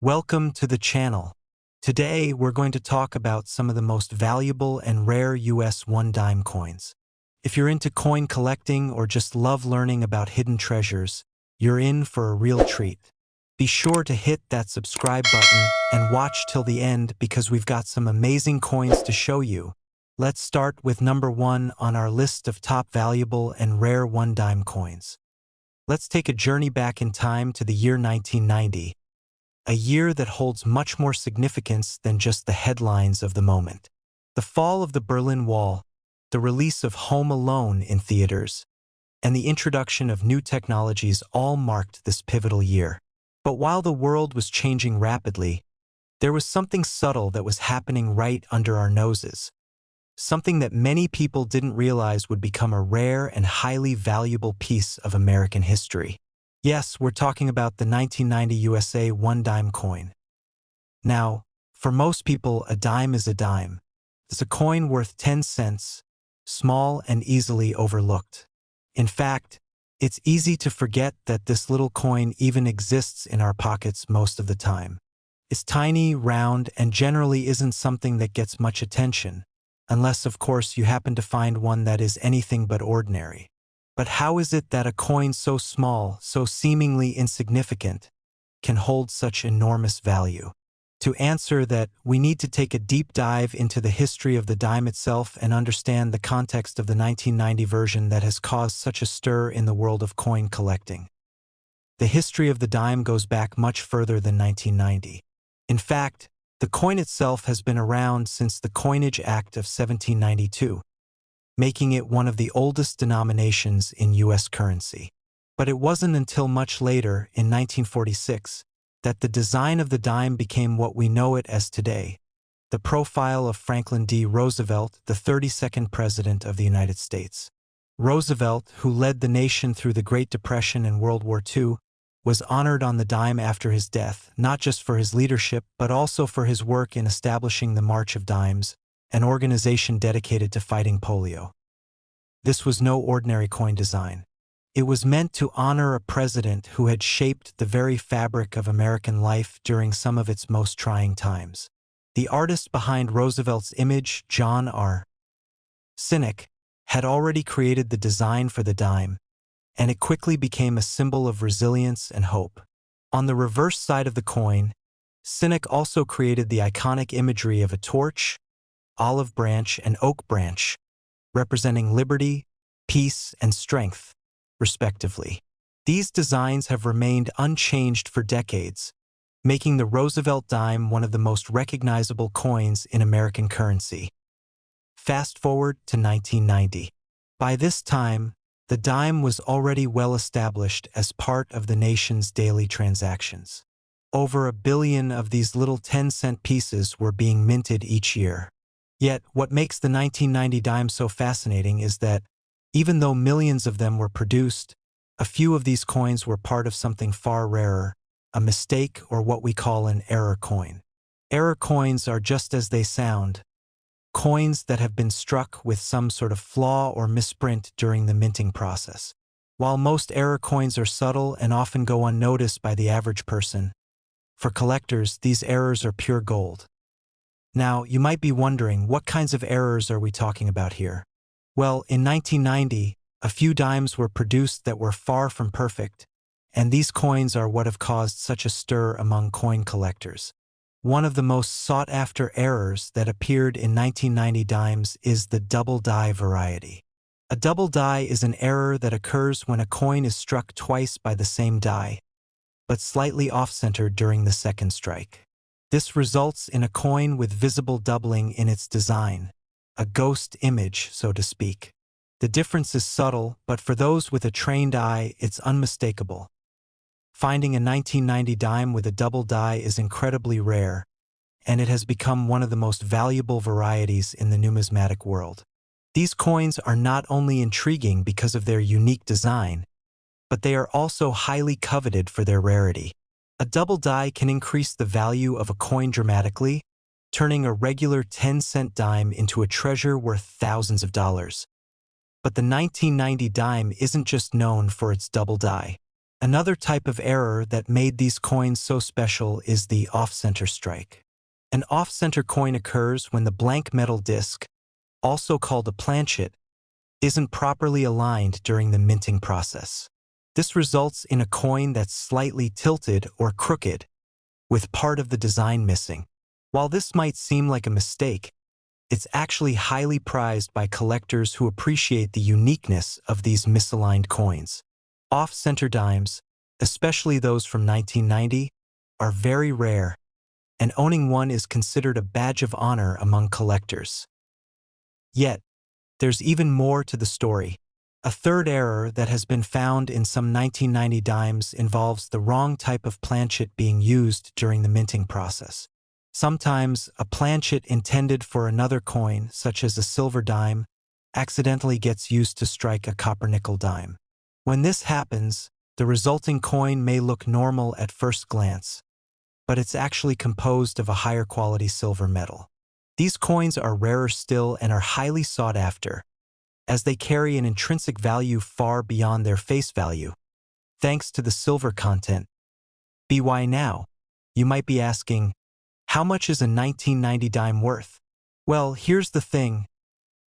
Welcome to the channel. Today, we're going to talk about some of the most valuable and rare US 1-dime coins. If you're into coin collecting or just love learning about hidden treasures, you're in for a real treat. Be sure to hit that subscribe button and watch till the end because we've got some amazing coins to show you. Let's start with number 1 on our list of top valuable and rare 1-dime coins. Let's take a journey back in time to the year 1990. A year that holds much more significance than just the headlines of the moment. The fall of the Berlin Wall, the release of Home Alone in theaters, and the introduction of new technologies all marked this pivotal year. But while the world was changing rapidly, there was something subtle that was happening right under our noses. Something that many people didn't realize would become a rare and highly valuable piece of American history. Yes, we're talking about the 1990 USA 1-dime coin. Now, for most people, a dime is a dime. It's a coin worth 10 cents, small and easily overlooked. In fact, it's easy to forget that this little coin even exists in our pockets most of the time. It's tiny, round, and generally isn't something that gets much attention, unless, of course, you happen to find one that is anything but ordinary. But how is it that a coin so small, so seemingly insignificant, can hold such enormous value? To answer that, we need to take a deep dive into the history of the dime itself and understand the context of the 1990 version that has caused such a stir in the world of coin collecting. The history of the dime goes back much further than 1990. In fact, the coin itself has been around since the Coinage Act of 1792. Making it one of the oldest denominations in U.S. currency. But it wasn't until much later, in 1946, that the design of the dime became what we know it as today, the profile of Franklin D. Roosevelt, the 32nd President of the United States. Roosevelt, who led the nation through the Great Depression and World War II, was honored on the dime after his death, not just for his leadership, but also for his work in establishing the March of Dimes, an organization dedicated to fighting polio. This was no ordinary coin design. It was meant to honor a president who had shaped the very fabric of American life during some of its most trying times. The artist behind Roosevelt's image, John R. Sinnock, had already created the design for the dime, and it quickly became a symbol of resilience and hope. On the reverse side of the coin, Sinnock also created the iconic imagery of a torch, olive branch, and oak branch, representing liberty, peace, and strength, respectively. These designs have remained unchanged for decades, making the Roosevelt dime one of the most recognizable coins in American currency. Fast forward to 1990. By this time, the dime was already well established as part of the nation's daily transactions. Over 1 billion of these little 10-cent pieces were being minted each year. Yet, what makes the 1990 dime so fascinating is that, even though millions of them were produced, a few of these coins were part of something far rarer, a mistake or what we call an error coin. Error coins are just as they sound, coins that have been struck with some sort of flaw or misprint during the minting process. While most error coins are subtle and often go unnoticed by the average person, for collectors, these errors are pure gold. Now, you might be wondering, what kinds of errors are we talking about here? Well, in 1990, a few dimes were produced that were far from perfect, and these coins are what have caused such a stir among coin collectors. One of the most sought-after errors that appeared in 1990 dimes is the double die variety. A double die is an error that occurs when a coin is struck twice by the same die, but slightly off-centered during the second strike. This results in a coin with visible doubling in its design, a ghost image, so to speak. The difference is subtle, but for those with a trained eye, it's unmistakable. Finding a 1990 dime with a double die is incredibly rare, and it has become one of the most valuable varieties in the numismatic world. These coins are not only intriguing because of their unique design, but they are also highly coveted for their rarity. A double die can increase the value of a coin dramatically, turning a regular 10-cent dime into a treasure worth thousands of dollars. But the 1990 dime isn't just known for its double die. Another type of error that made these coins so special is the off-center strike. An off-center coin occurs when the blank metal disc, also called a planchet, isn't properly aligned during the minting process. This results in a coin that's slightly tilted or crooked, with part of the design missing. While this might seem like a mistake, it's actually highly prized by collectors who appreciate the uniqueness of these misaligned coins. Off-center dimes, especially those from 1990, are very rare, and owning one is considered a badge of honor among collectors. Yet, there's even more to the story. A third error that has been found in some 1990 dimes involves the wrong type of planchet being used during the minting process. Sometimes, a planchet intended for another coin, such as a silver dime, accidentally gets used to strike a copper-nickel dime. When this happens, the resulting coin may look normal at first glance, but it's actually composed of a higher quality silver metal. These coins are rarer still and are highly sought after, as they carry an intrinsic value far beyond their face value, thanks to the silver content. Why now? You might be asking, how much is a 1990 dime worth? Well, here's the thing.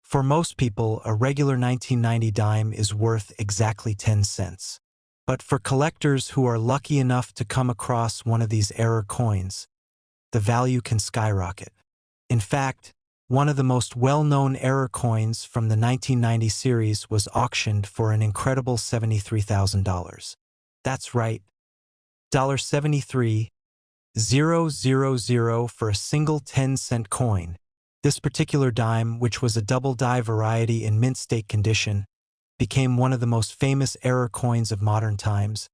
For most people, a regular 1990 dime is worth exactly 10 cents. But for collectors who are lucky enough to come across one of these error coins, the value can skyrocket. In fact, one of the most well-known error coins from the 1990 series was auctioned for an incredible $73,000. That's right, $73,000 for a single 10-cent coin. This particular dime, which was a double-die variety in mint state condition, became one of the most famous error coins of modern times,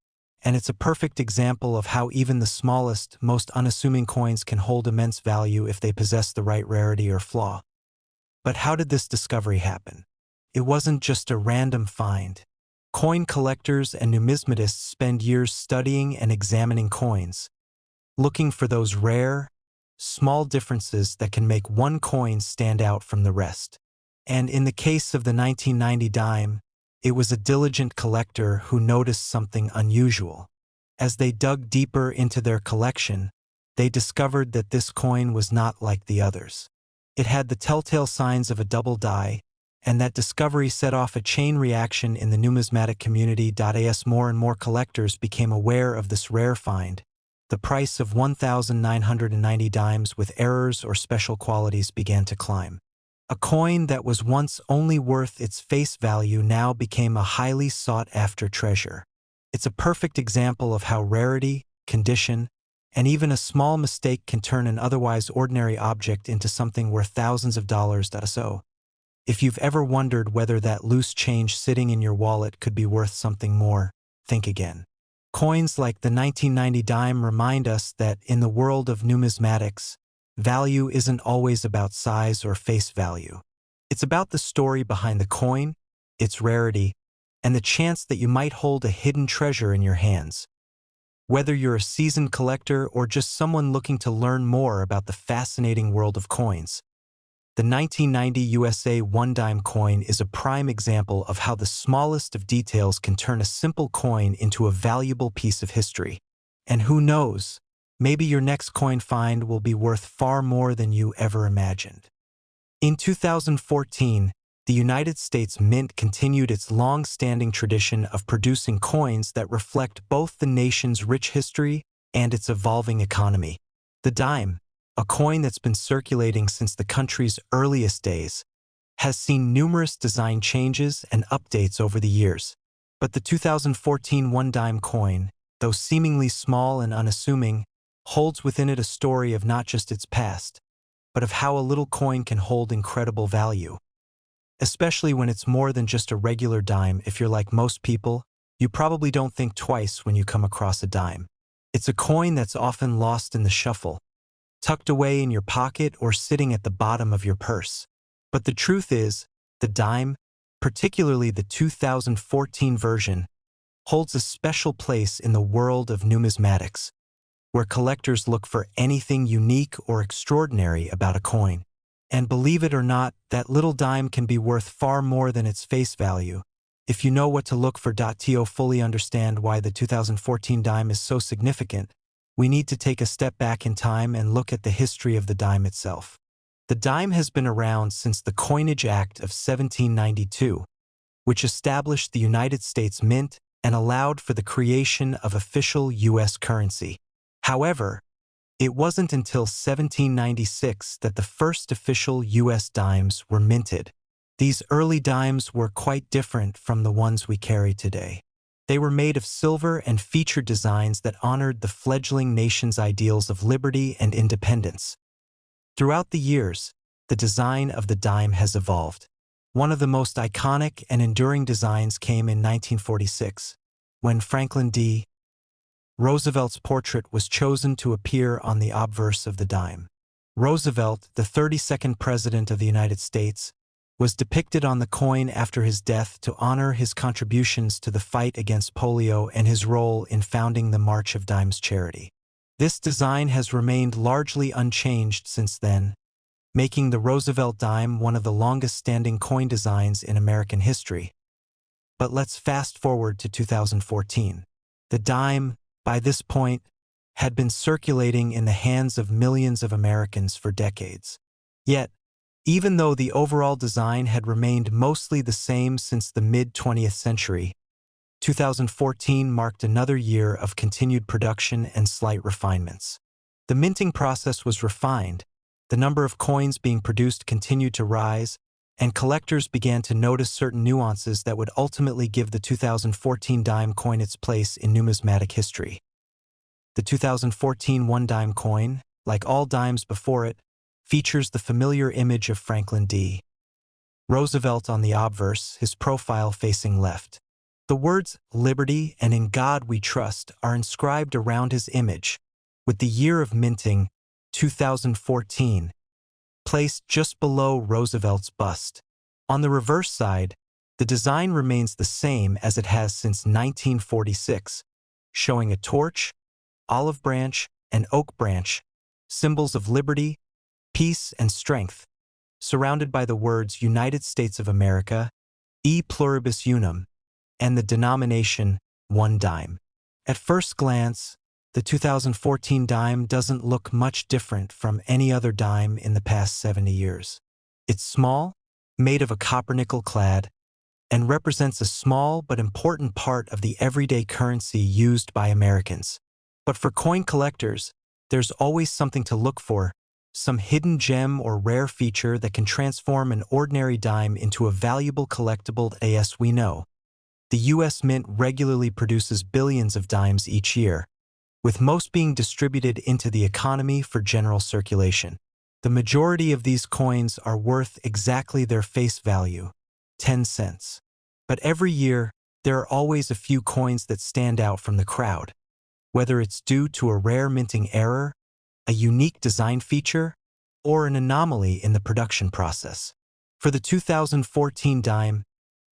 and it's a perfect example of how even the smallest, most unassuming coins can hold immense value if they possess the right rarity or flaw. But how did this discovery happen? It wasn't just a random find. Coin collectors and numismatists spend years studying and examining coins, looking for those rare, small differences that can make one coin stand out from the rest. And in the case of the 1990 dime, it was a diligent collector who noticed something unusual. As they dug deeper into their collection, they discovered that this coin was not like the others. It had the telltale signs of a double die, and that discovery set off a chain reaction in the numismatic community. As more and more collectors became aware of this rare find, the price of 1,990 dimes with errors or special qualities began to climb. A coin that was once only worth its face value now became a highly sought-after treasure. It's a perfect example of how rarity, condition, and even a small mistake can turn an otherwise ordinary object into something worth thousands of dollars. So, if you've ever wondered whether that loose change sitting in your wallet could be worth something more, think again. Coins like the 1990 dime remind us that in the world of numismatics, value isn't always about size or face value. It's about the story behind the coin, its rarity, and the chance that you might hold a hidden treasure in your hands. Whether you're a seasoned collector or just someone looking to learn more about the fascinating world of coins, the 1990 USA one-dime coin is a prime example of how the smallest of details can turn a simple coin into a valuable piece of history. And who knows, maybe your next coin find will be worth far more than you ever imagined. In 2014, the United States Mint continued its long-standing tradition of producing coins that reflect both the nation's rich history and its evolving economy. The dime, a coin that's been circulating since the country's earliest days, has seen numerous design changes and updates over the years. But the 2014 one-dime coin, though seemingly small and unassuming, holds within it a story of not just its past, but of how a little coin can hold incredible value. Especially when it's more than just a regular dime. If you're like most people, you probably don't think twice when you come across a dime. It's a coin that's often lost in the shuffle, tucked away in your pocket or sitting at the bottom of your purse. But the truth is, the dime, particularly the 2014 version, holds a special place in the world of numismatics, where collectors look for anything unique or extraordinary about a coin. And believe it or not, that little dime can be worth far more than its face value. If you know what to look for to fully understand why the 2014 dime is so significant, we need to take a step back in time and look at the history of the dime itself. The dime has been around since the Coinage Act of 1792, which established the United States Mint and allowed for the creation of official U.S. currency. However, it wasn't until 1796 that the first official U.S. dimes were minted. These early dimes were quite different from the ones we carry today. They were made of silver and featured designs that honored the fledgling nation's ideals of liberty and independence. Throughout the years, the design of the dime has evolved. One of the most iconic and enduring designs came in 1946, when Franklin D. Roosevelt's portrait was chosen to appear on the obverse of the dime. Roosevelt, the 32nd President of the United States, was depicted on the coin after his death to honor his contributions to the fight against polio and his role in founding the March of Dimes charity. This design has remained largely unchanged since then, making the Roosevelt dime one of the longest-standing coin designs in American history. But let's fast forward to 2014. The dime, by this point, had been circulating in the hands of millions of Americans for decades. Yet, even though the overall design had remained mostly the same since the mid-20th century, 2014 marked another year of continued production and slight refinements. The minting process was refined, the number of coins being produced continued to rise, and collectors began to notice certain nuances that would ultimately give the 2014 dime coin its place in numismatic history. The 2014 one-dime coin, like all dimes before it, features the familiar image of Franklin D. Roosevelt on the obverse, his profile facing left. The words "Liberty" and "In God We Trust" are inscribed around his image, with the year of minting, 2014, placed just below Roosevelt's bust. On the reverse side, the design remains the same as it has since 1946, showing a torch, olive branch, and oak branch, symbols of liberty, peace, and strength, surrounded by the words United States of America, E pluribus unum, and the denomination one dime. At first glance, the 2014 dime doesn't look much different from any other dime in the past 70 years. It's small, made of a copper-nickel clad, and represents a small but important part of the everyday currency used by Americans. But for coin collectors, there's always something to look for, some hidden gem or rare feature that can transform an ordinary dime into a valuable collectible. As we know, the U.S. Mint regularly produces billions of dimes each year, with most being distributed into the economy for general circulation. The majority of these coins are worth exactly their face value, 10 cents. But every year, there are always a few coins that stand out from the crowd, whether it's due to a rare minting error, a unique design feature, or an anomaly in the production process. For the 2014 dime,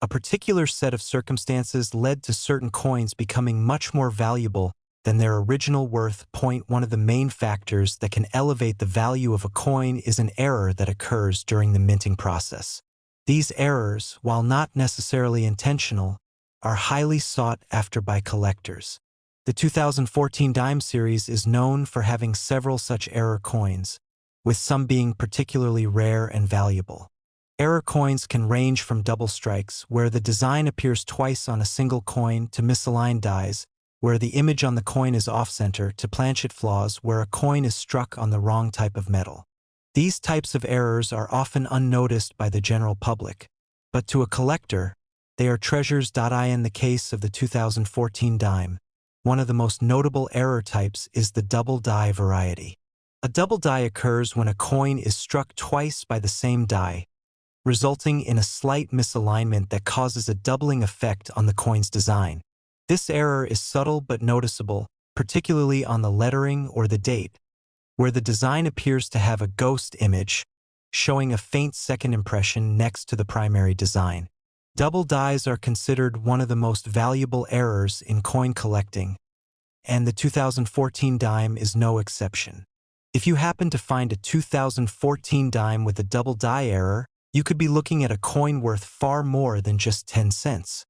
a particular set of circumstances led to certain coins becoming much more valuable than their original worth. One of the main factors that can elevate the value of a coin is an error that occurs during the minting process. These errors, while not necessarily intentional, are highly sought after by collectors. The 2014 dime series is known for having several such error coins, with some being particularly rare and valuable. Error coins can range from double strikes, where the design appears twice on a single coin, to misaligned dies, where the image on the coin is off-center, to planchet flaws, where a coin is struck on the wrong type of metal. These types of errors are often unnoticed by the general public, but to a collector, they are treasures. In the case of the 2014 dime, one of the most notable error types is the double die variety. A double die occurs when a coin is struck twice by the same die, resulting in a slight misalignment that causes a doubling effect on the coin's design. This error is subtle but noticeable, particularly on the lettering or the date, where the design appears to have a ghost image, showing a faint second impression next to the primary design. Double dies are considered one of the most valuable errors in coin collecting, and the 2014 dime is no exception. If you happen to find a 2014 dime with a double die error, you could be looking at a coin worth far more than just 10 cents.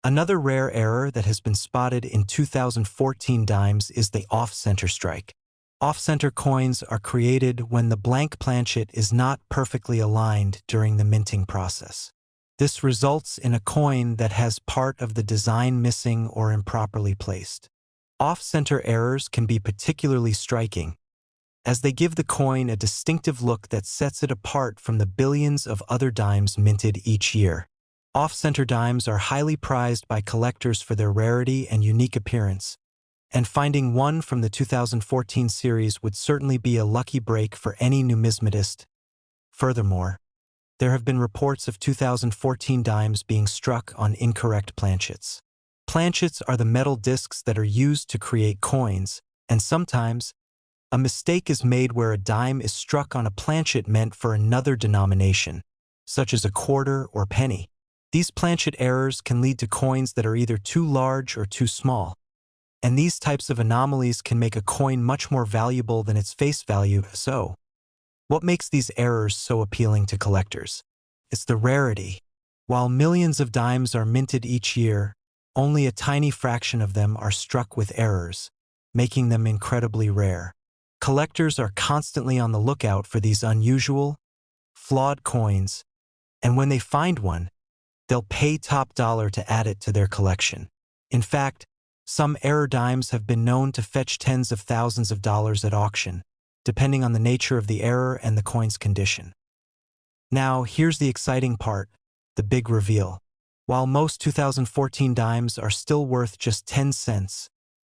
Another rare error that has been spotted in 2014 dimes is the off-center strike. Off-center coins are created when the blank planchet is not perfectly aligned during the minting process. This results in a coin that has part of the design missing or improperly placed. Off-center errors can be particularly striking, as they give the coin a distinctive look that sets it apart from the billions of other dimes minted each year. Off-center dimes are highly prized by collectors for their rarity and unique appearance, and finding one from the 2014 series would certainly be a lucky break for any numismatist. Furthermore, there have been reports of 2014 dimes being struck on incorrect planchets. Planchets are the metal discs that are used to create coins, and sometimes, a mistake is made where a dime is struck on a planchet meant for another denomination, such as a quarter or penny. These planchet errors can lead to coins that are either too large or too small, and these types of anomalies can make a coin much more valuable than its face value. So, what makes these errors so appealing to collectors? It's the rarity. While millions of dimes are minted each year, only a tiny fraction of them are struck with errors, making them incredibly rare. Collectors are constantly on the lookout for these unusual, flawed coins, and when they find one, they'll pay top dollar to add it to their collection. In fact, some error dimes have been known to fetch tens of thousands of dollars at auction, depending on the nature of the error and the coin's condition. Now, here's the exciting part, the big reveal. While most 2014 dimes are still worth just 10 cents,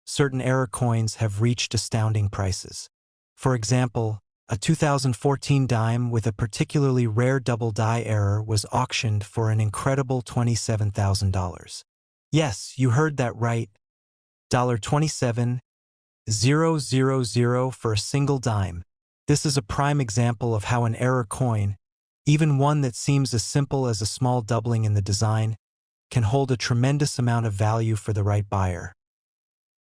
certain error coins have reached astounding prices. For example, a 2014 dime with a particularly rare double die error was auctioned for an incredible $27,000. Yes, you heard that right. $27,000 for a single dime. This is a prime example of how an error coin, even one that seems as simple as a small doubling in the design, can hold a tremendous amount of value for the right buyer.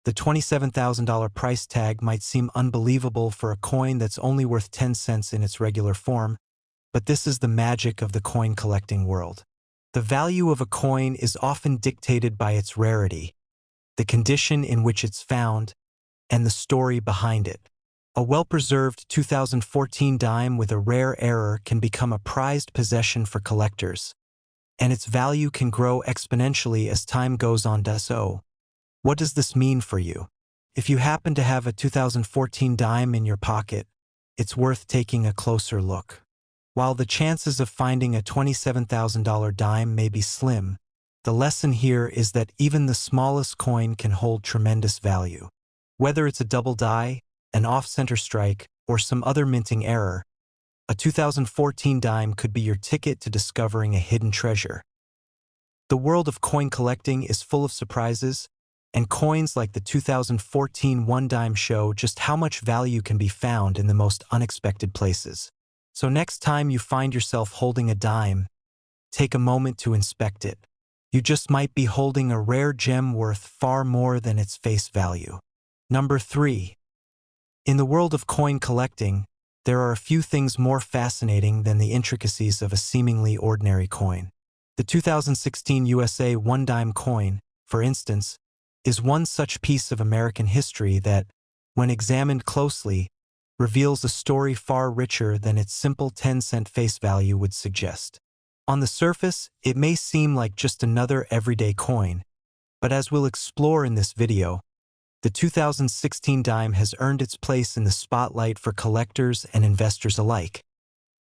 The $27,000 price tag might seem unbelievable for a coin that's only worth 10 cents in its regular form, but this is the magic of the coin collecting world. The value of a coin is often dictated by its rarity, the condition in which it's found, and the story behind it. A well-preserved 2014 dime with a rare error can become a prized possession for collectors, and its value can grow exponentially as time goes on. So, what does this mean for you? If you happen to have a 2014 dime in your pocket, it's worth taking a closer look. While the chances of finding a $27,000 dime may be slim, the lesson here is that even the smallest coin can hold tremendous value. Whether it's a double die, an off-center strike, or some other minting error, a 2014 dime could be your ticket to discovering a hidden treasure. The world of coin collecting is full of surprises, and coins like the 2014 one dime show just how much value can be found in the most unexpected places. So next time you find yourself holding a dime, take a moment to inspect it. You just might be holding a rare gem worth far more than its face value. Number 3. In the world of coin collecting, there are a few things more fascinating than the intricacies of a seemingly ordinary coin. The 2016 USA one dime coin, for instance, is one such piece of American history that, when examined closely, reveals a story far richer than its simple 10-cent face value would suggest. On the surface, it may seem like just another everyday coin, but as we'll explore in this video, the 2016 dime has earned its place in the spotlight for collectors and investors alike,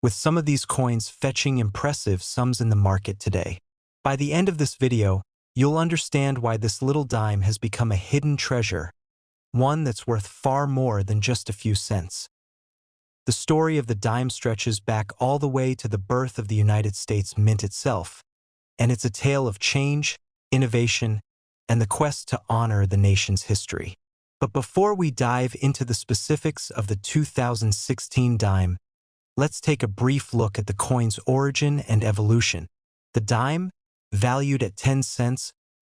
with some of these coins fetching impressive sums in the market today. By the end of this video, you'll understand why this little dime has become a hidden treasure, one that's worth far more than just a few cents. The story of the dime stretches back all the way to the birth of the United States Mint itself, and it's a tale of change, innovation, and the quest to honor the nation's history. But before we dive into the specifics of the 2016 dime, let's take a brief look at the coin's origin and evolution. The dime, valued at 10 cents,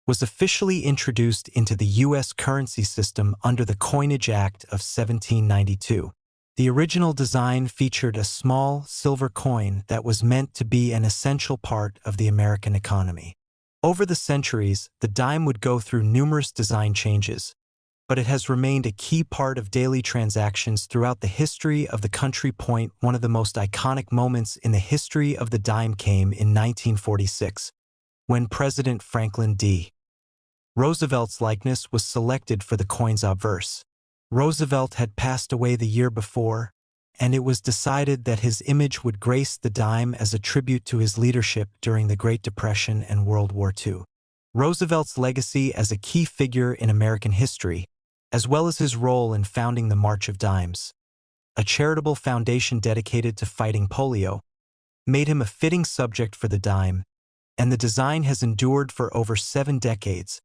was officially introduced into the U.S. currency system under the Coinage Act of 1792. The original design featured a small silver coin that was meant to be an essential part of the American economy. Over the centuries, the dime would go through numerous design changes, but it has remained a key part of daily transactions throughout the history of the country. One of the most iconic moments in the history of the dime came in 1946, when President Franklin D. Roosevelt's likeness was selected for the coin's obverse. Roosevelt had passed away the year before, and it was decided that his image would grace the dime as a tribute to his leadership during the Great Depression and World War II. Roosevelt's legacy as a key figure in American history, as well as his role in founding the March of Dimes, a charitable foundation dedicated to fighting polio, made him a fitting subject for the dime, and the design has endured for over 7 decades.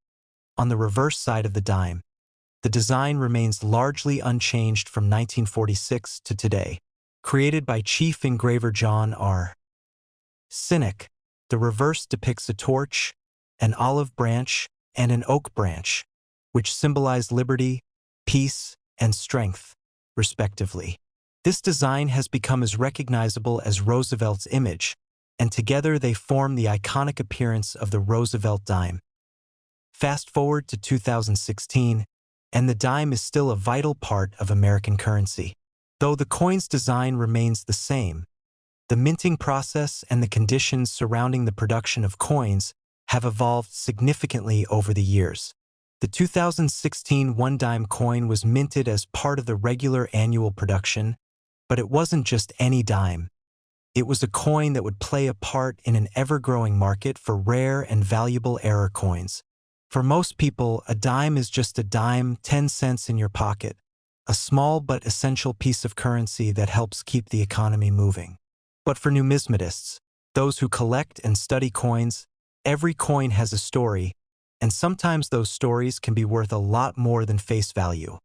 On the reverse side of the dime, the design remains largely unchanged from 1946 to today. Created by Chief Engraver John R. Sinnock, the reverse depicts a torch, an olive branch, and an oak branch, which symbolize liberty, peace, and strength, respectively. This design has become as recognizable as Roosevelt's image, and together they form the iconic appearance of the Roosevelt dime. Fast forward to 2016, and the dime is still a vital part of American currency. Though the coin's design remains the same, the minting process and the conditions surrounding the production of coins have evolved significantly over the years. The 2016 one-dime coin was minted as part of the regular annual production, but it wasn't just any dime. It was a coin that would play a part in an ever-growing market for rare and valuable error coins. For most people, a dime is just a dime, 10 cents in your pocket, a small but essential piece of currency that helps keep the economy moving. But for numismatists, those who collect and study coins, every coin has a story, and sometimes those stories can be worth a lot more than face value.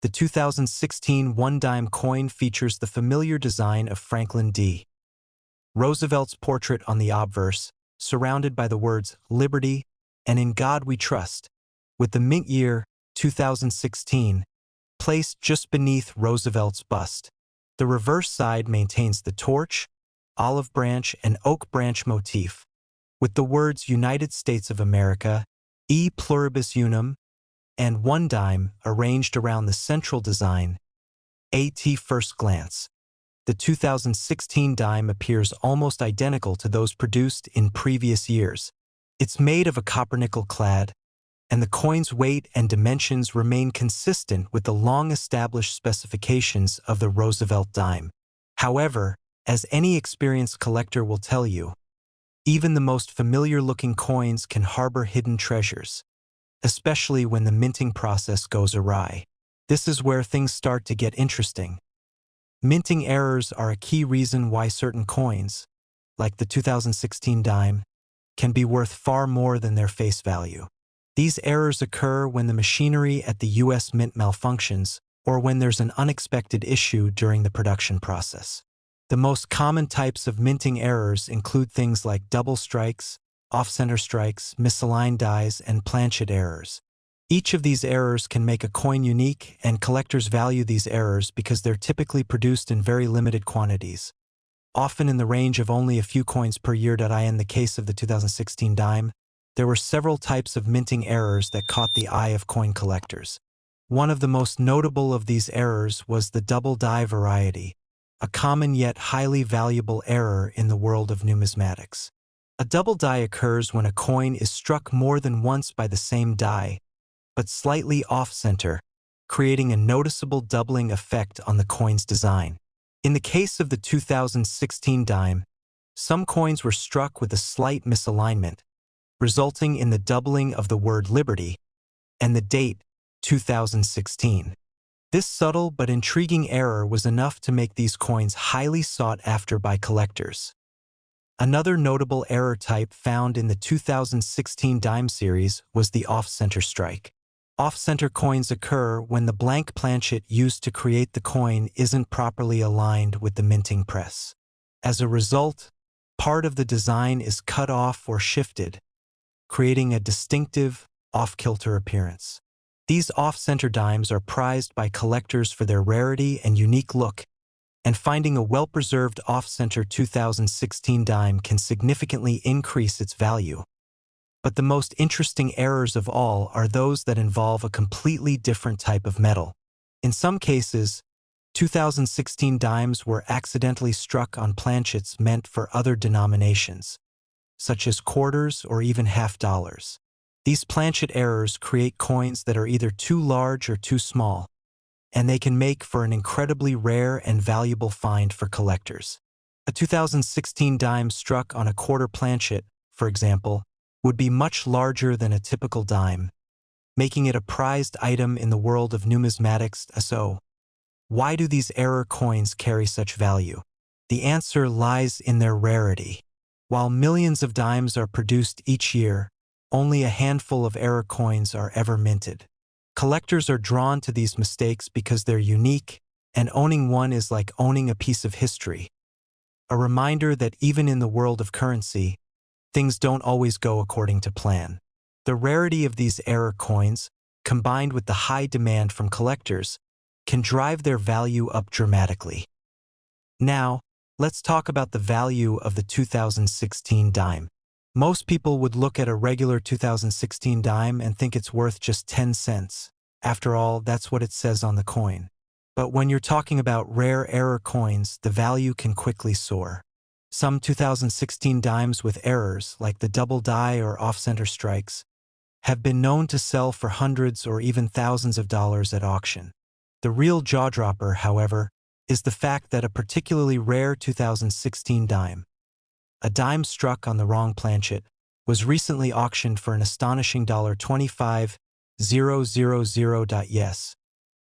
The 2016 one-dime coin features the familiar design of Franklin D. Roosevelt's portrait on the obverse, surrounded by the words "Liberty" and "In God We Trust," with the mint year, 2016, placed just beneath Roosevelt's bust. The reverse side maintains the torch, olive branch, and oak branch motif, with the words United States of America, E pluribus unum, and one dime arranged around the central design. At first glance, the 2016 dime appears almost identical to those produced in previous years. It's made of a copper-nickel clad, and the coin's weight and dimensions remain consistent with the long-established specifications of the Roosevelt dime. However, as any experienced collector will tell you, even the most familiar-looking coins can harbor hidden treasures, especially when the minting process goes awry. This is where things start to get interesting. Minting errors are a key reason why certain coins, like the 2016 dime, can be worth far more than their face value. These errors occur when the machinery at the U.S. Mint malfunctions or when there's an unexpected issue during the production process. The most common types of minting errors include things like double strikes, off-center strikes, misaligned dies, and planchet errors. Each of these errors can make a coin unique, and collectors value these errors because they're typically produced in very limited quantities, often in the range of only a few coins per year. In the case of the 2016 dime, there were several types of minting errors that caught the eye of coin collectors. One of the most notable of these errors was the double die variety, a common yet highly valuable error in the world of numismatics. A double die occurs when a coin is struck more than once by the same die, but slightly off-center, creating a noticeable doubling effect on the coin's design. In the case of the 2016 dime, some coins were struck with a slight misalignment, resulting in the doubling of the word Liberty and the date 2016. This subtle but intriguing error was enough to make these coins highly sought after by collectors. Another notable error type found in the 2016 dime series was the off-center strike. Off-center coins occur when the blank planchet used to create the coin isn't properly aligned with the minting press. As a result, part of the design is cut off or shifted, creating a distinctive, off-kilter appearance. These off-center dimes are prized by collectors for their rarity and unique look, and finding a well-preserved off-center 2016 dime can significantly increase its value. But the most interesting errors of all are those that involve a completely different type of metal. In some cases, 2016 dimes were accidentally struck on planchets meant for other denominations, such as quarters or even half dollars. These planchet errors create coins that are either too large or too small, and they can make for an incredibly rare and valuable find for collectors. A 2016 dime struck on a quarter planchet, for example, would be much larger than a typical dime, making it a prized item in the world of numismatics. So, why do these error coins carry such value? The answer lies in their rarity. While millions of dimes are produced each year, only a handful of error coins are ever minted. Collectors are drawn to these mistakes because they're unique, and owning one is like owning a piece of history. A reminder that even in the world of currency, things don't always go according to plan. The rarity of these error coins, combined with the high demand from collectors, can drive their value up dramatically. Now, let's talk about the value of the 2016 dime. Most people would look at a regular 2016 dime and think it's worth just 10 cents. After all, that's what it says on the coin. But when you're talking about rare error coins, the value can quickly soar. Some 2016 dimes with errors, like the double die or off-center strikes, have been known to sell for hundreds or even thousands of dollars at auction. The real jaw-dropper, however, is the fact that a particularly rare 2016 dime, a dime struck on the wrong planchet, was recently auctioned for an astonishing $25,000. Yes,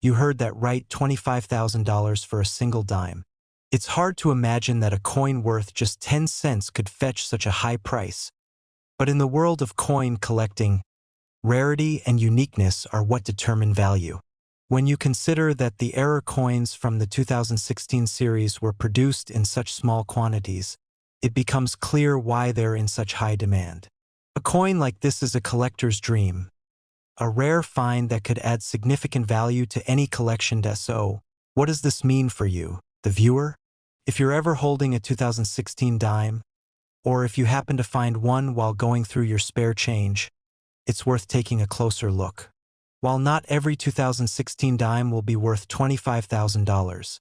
you heard that right, $25,000 for a single dime. It's hard to imagine that a coin worth just 10 cents could fetch such a high price. But in the world of coin collecting, rarity and uniqueness are what determine value. When you consider that the error coins from the 2016 series were produced in such small quantities, it becomes clear why they're in such high demand. A coin like this is a collector's dream, a rare find that could add significant value to any collection. So, what does this mean for you, the viewer? If you're ever holding a 2016 dime, or if you happen to find one while going through your spare change, it's worth taking a closer look. While not every 2016 dime will be worth $25,000,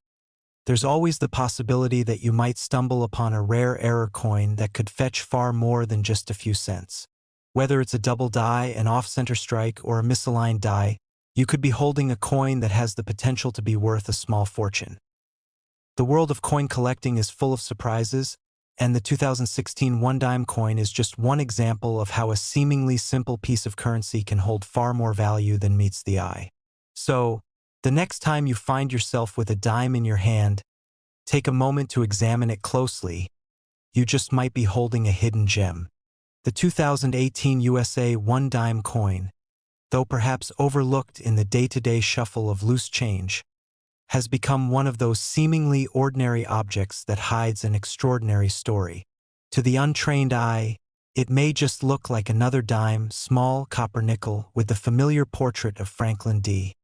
there's always the possibility that you might stumble upon a rare error coin that could fetch far more than just a few cents. Whether it's a double die, an off-center strike, or a misaligned die, you could be holding a coin that has the potential to be worth a small fortune. The world of coin collecting is full of surprises, and the 2016 one-dime coin is just one example of how a seemingly simple piece of currency can hold far more value than meets the eye. So, the next time you find yourself with a dime in your hand, take a moment to examine it closely. You just might be holding a hidden gem. The 2018 USA one-dime coin, though perhaps overlooked in the day-to-day shuffle of loose change, has become one of those seemingly ordinary objects that hides an extraordinary story. To the untrained eye, it may just look like another dime, small copper nickel, with the familiar portrait of Franklin D.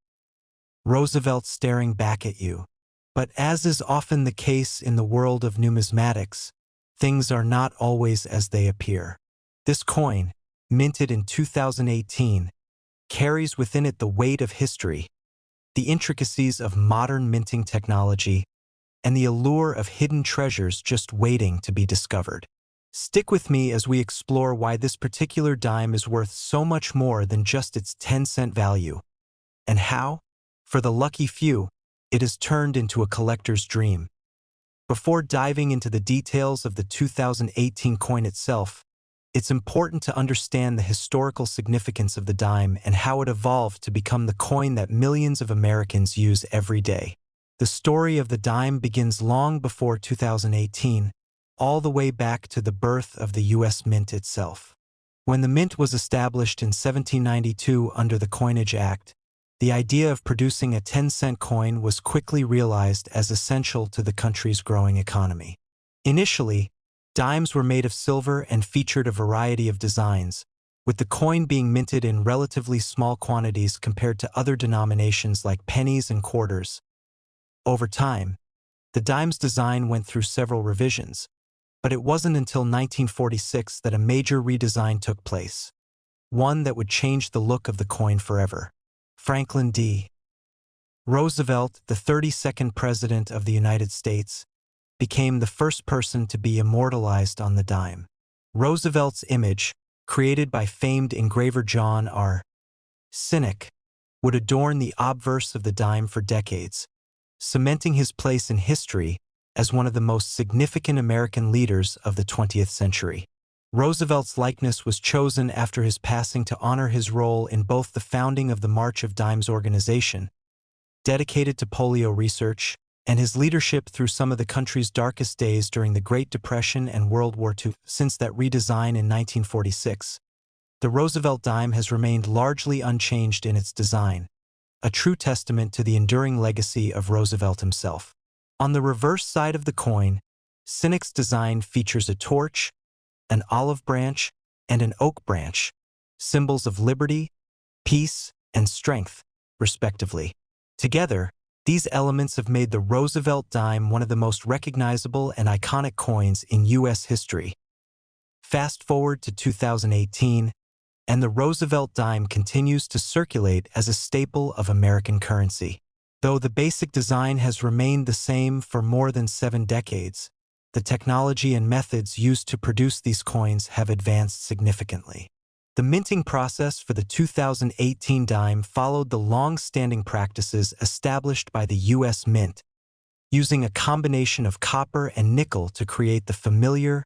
Roosevelt staring back at you. But as is often the case in the world of numismatics, things are not always as they appear. This coin, minted in 2018, carries within it the weight of history, the intricacies of modern minting technology, and the allure of hidden treasures just waiting to be discovered. Stick with me as we explore why this particular dime is worth so much more than just its 10-cent value, and how, for the lucky few, it is turned into a collector's dream. Before diving into the details of the 2018 coin itself, it's important to understand the historical significance of the dime and how it evolved to become the coin that millions of Americans use every day. The story of the dime begins long before 2018, all the way back to the birth of the U.S. Mint itself. When the mint was established in 1792 under the Coinage Act, the idea of producing a 10-cent coin was quickly realized as essential to the country's growing economy. Initially, dimes were made of silver and featured a variety of designs, with the coin being minted in relatively small quantities compared to other denominations like pennies and quarters. Over time, the dime's design went through several revisions, but it wasn't until 1946 that a major redesign took place. one that would change the look of the coin forever. Franklin D. Roosevelt, the 32nd President of the United States, became the first person to be immortalized on the dime. Roosevelt's image, created by famed engraver John R. Sinnock, would adorn the obverse of the dime for decades, cementing his place in history as one of the most significant American leaders of the 20th century. Roosevelt's likeness was chosen after his passing to honor his role in both the founding of the March of Dimes organization, dedicated to polio research, and his leadership through some of the country's darkest days during the Great Depression and World War II. Since that redesign in 1946, the Roosevelt dime has remained largely unchanged in its design, a true testament to the enduring legacy of Roosevelt himself. On the reverse side of the coin, Sinnock's design features a torch, an olive branch, and an oak branch, symbols of liberty, peace, and strength, respectively. Together, these elements have made the Roosevelt dime one of the most recognizable and iconic coins in U.S. history. Fast forward to 2018, and the Roosevelt dime continues to circulate as a staple of American currency. Though the basic design has remained the same for more than 7 decades, the technology and methods used to produce these coins have advanced significantly. The minting process for the 2018 dime followed the long-standing practices established by the U.S. Mint, using a combination of copper and nickel to create the familiar,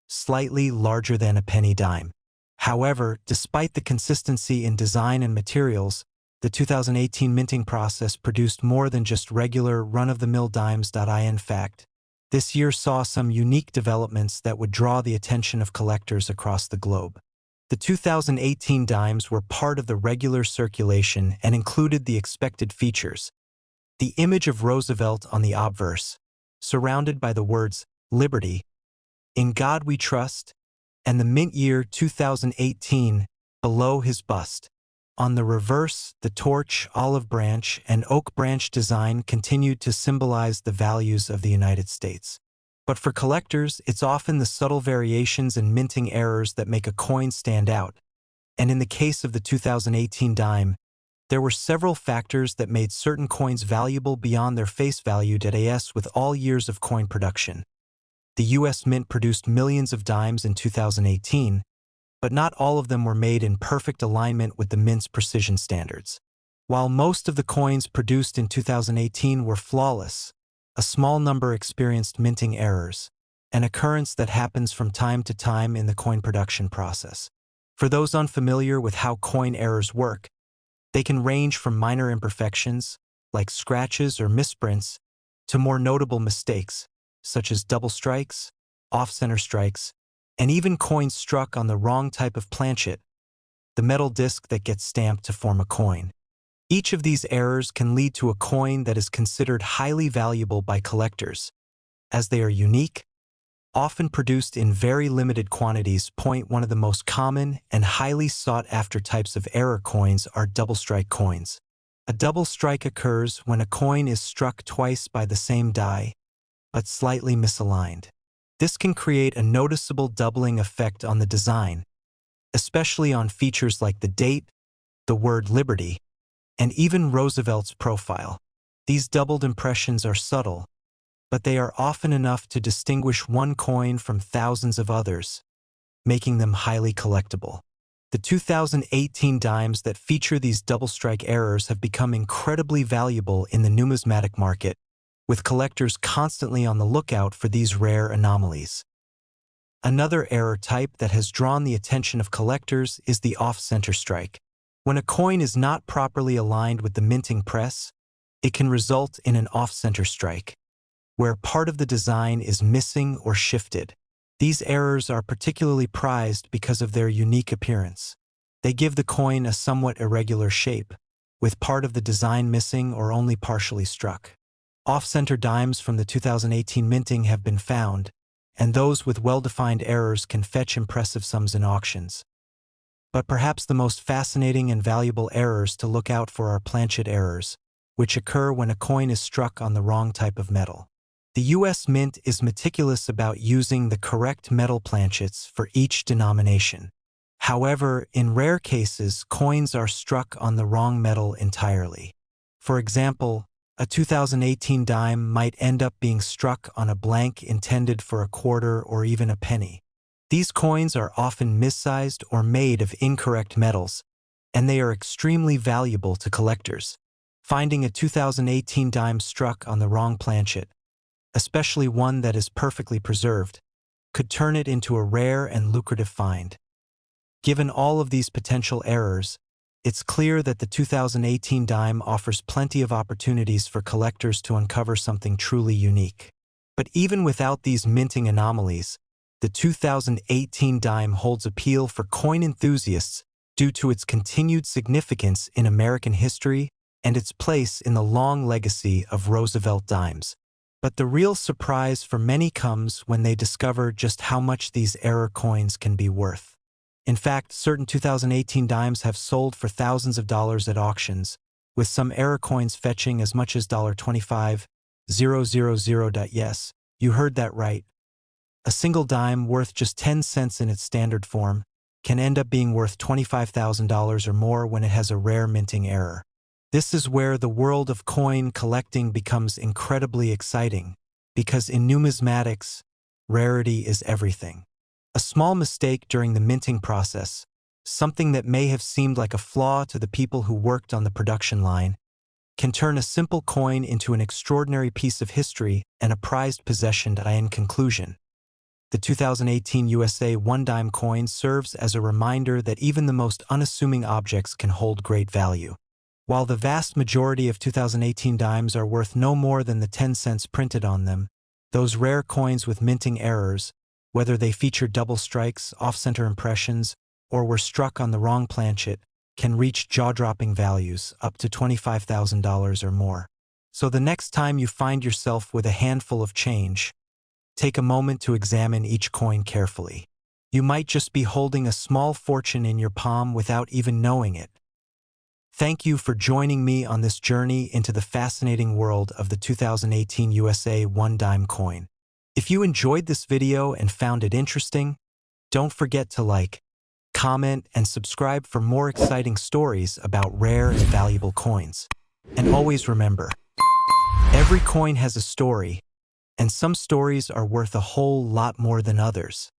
slightly larger-than-a-penny dime. However, despite the consistency in design and materials, the 2018 minting process produced more than just regular run-of-the-mill dimes. In fact, this year saw some unique developments that would draw the attention of collectors across the globe. The 2018 dimes were part of the regular circulation and included the expected features: the image of Roosevelt on the obverse, surrounded by the words, "Liberty," "In God We Trust," and the mint year 2018 below his bust. On the reverse, the torch, olive branch, and oak branch design continued to symbolize the values of the United States. But for collectors, it's often the subtle variations and minting errors that make a coin stand out. And in the case of the 2018 dime, there were several factors that made certain coins valuable beyond their face value. As with all years of coin production, the U.S. Mint produced millions of dimes in 2018, but not all of them were made in perfect alignment with the Mint's precision standards. While most of the coins produced in 2018 were flawless, a small number experienced minting errors, an occurrence that happens from time to time in the coin production process. For those unfamiliar with how coin errors work, they can range from minor imperfections, like scratches or misprints, to more notable mistakes, such as double strikes, off-center strikes, and even coins struck on the wrong type of planchet, the metal disc that gets stamped to form a coin. Each of these errors can lead to a coin that is considered highly valuable by collectors, as they are unique, often produced in very limited quantities. One of the most common and highly sought-after types of error coins are double strike coins. A double strike occurs when a coin is struck twice by the same die, but slightly misaligned. This can create a noticeable doubling effect on the design, especially on features like the date, the word liberty, and even Roosevelt's profile. These doubled impressions are subtle, but they are often enough to distinguish one coin from thousands of others, making them highly collectible. The 2018 dimes that feature these double strike errors have become incredibly valuable in the numismatic market, with collectors constantly on the lookout for these rare anomalies. Another error type that has drawn the attention of collectors is the off-center strike. When a coin is not properly aligned with the minting press, it can result in an off-center strike, where part of the design is missing or shifted. These errors are particularly prized because of their unique appearance. They give the coin a somewhat irregular shape, with part of the design missing or only partially struck. Off-center dimes from the 2018 minting have been found, and those with well-defined errors can fetch impressive sums in auctions. But perhaps the most fascinating and valuable errors to look out for are planchet errors, which occur when a coin is struck on the wrong type of metal. The U.S. Mint is meticulous about using the correct metal planchets for each denomination. However, in rare cases, coins are struck on the wrong metal entirely. For example, a 2018 dime might end up being struck on a blank intended for a quarter or even a penny. These coins are often missized or made of incorrect metals, and they are extremely valuable to collectors. Finding a 2018 dime struck on the wrong planchet, especially one that is perfectly preserved, could turn it into a rare and lucrative find. Given all of these potential errors, it's clear that the 2018 dime offers plenty of opportunities for collectors to uncover something truly unique. But even without these minting anomalies, the 2018 dime holds appeal for coin enthusiasts due to its continued significance in American history and its place in the long legacy of Roosevelt dimes. But the real surprise for many comes when they discover just how much these error coins can be worth. In fact, certain 2018 dimes have sold for thousands of dollars at auctions, with some error coins fetching as much as $25,000. Yes, you heard that right. A single dime worth just 10 cents in its standard form can end up being worth $25,000 or more when it has a rare minting error. This is where the world of coin collecting becomes incredibly exciting, because in numismatics, rarity is everything. A small mistake during the minting process, something that may have seemed like a flaw to the people who worked on the production line, can turn a simple coin into an extraordinary piece of history and a prized possession. In conclusion, the 2018 USA 1-dime coin serves as a reminder that even the most unassuming objects can hold great value. While the vast majority of 2018 dimes are worth no more than the 10 cents printed on them, those rare coins with minting errors, whether they feature double strikes, off-center impressions, or were struck on the wrong planchet, can reach jaw-dropping values, up to $25,000 or more. So the next time you find yourself with a handful of change, take a moment to examine each coin carefully. You might just be holding a small fortune in your palm without even knowing it. Thank you for joining me on this journey into the fascinating world of the 2018 USA 1-dime coin. If you enjoyed this video and found it interesting, don't forget to like, comment, and subscribe for more exciting stories about rare and valuable coins. And always remember, every coin has a story, and some stories are worth a whole lot more than others.